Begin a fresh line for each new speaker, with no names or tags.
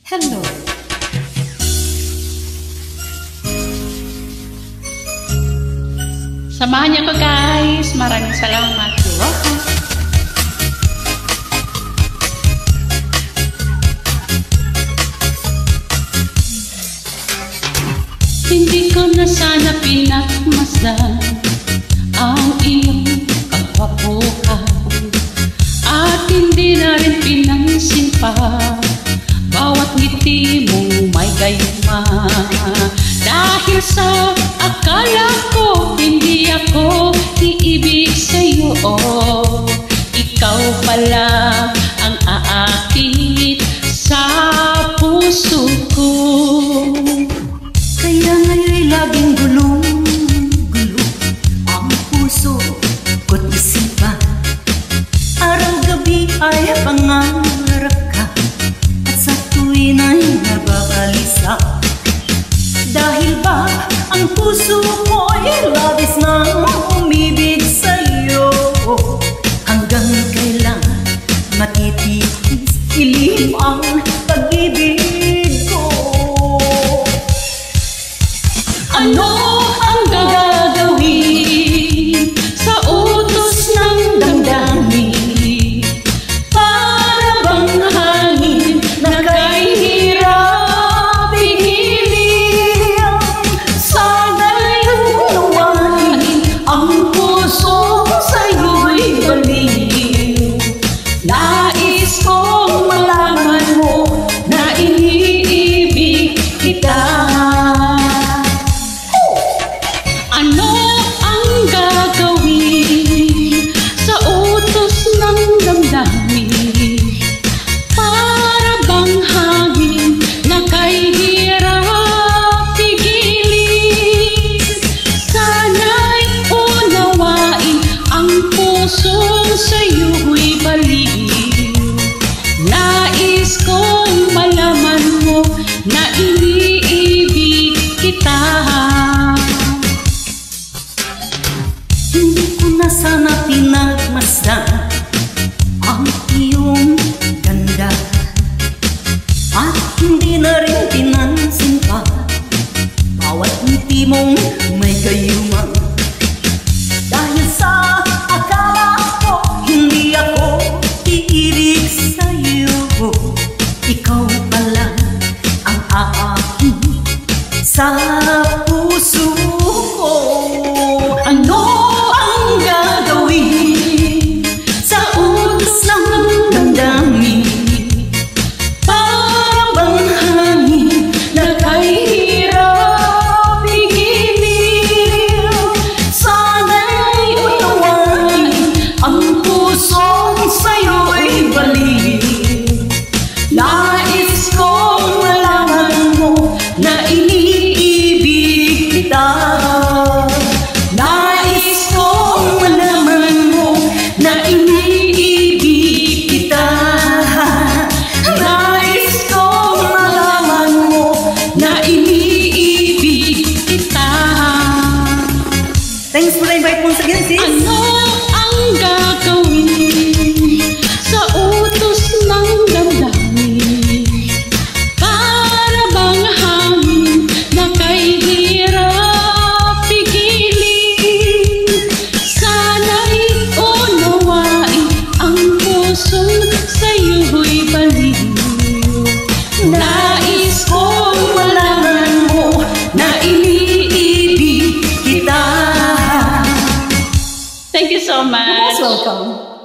Hello.
Samahan niyo ko guys. Maraming salamat. You're welcome. Hindi ko na sana pinagmasdan ang iyong kagwapuhan, at hindi na rin pinansin pa bawat ngiti mong may gayuma. Dahil sa akala ko hindi ako iibig sa'yo, ikaw pala ang aakit sa puso ko.
Kaya ngayon'y laging gulong-gulo ang puso ko't isipan. Araw-gabi ay pangarap ka, at sa tuwin ay nababalisa. Dahil ba ang puso ko'y labis na umibig sa'yo? Hanggang kailan matitiis ilim ang pag-ibig ko?
Ano ang gagawin sa utos ng damdamin? Para bang hangin na kahirap pigilin? Sana'y unawain ang puso sa'yo'y baliw. Nais kong malaman mo na iniibig kita. Ano ang gagawin sa utos ng damdamin? Para bang hangin na kahirap pigilin? Sana'y unawain ang pusong sa'yo'y baliw. Nais kong malaman mo na iniibig kita.
Hindi ko na sana pinagmasdan ang iyong ganda, at hindi na rin pinansin pa bawat ngiti mong may gayuma. Dahil sa akala ko hindi ako iibig sa'yo, ikaw pala ang aakin sa puso ko. Ano ang gagawin sa utos ng damdamin?
Para bang hangin na kahirap pigilin?
Sana'y unawain
Ang pusong sa'yo'y baliw. Nais kong malaman mo na iniibig kita. Nais kong malaman mo na iniibig kita. Nais kong malaman mo na iniibig kita.
Thanks for the invite once again, sis.
Ano ang gagawin sa utos ng damdamin? Para bang hangin na kahirap pigilin? Sana'y unawain ang pusong sa'yo'y baliw. Nais kong malaman mo na iniibig kita. Thank you so much.
You're most welcome.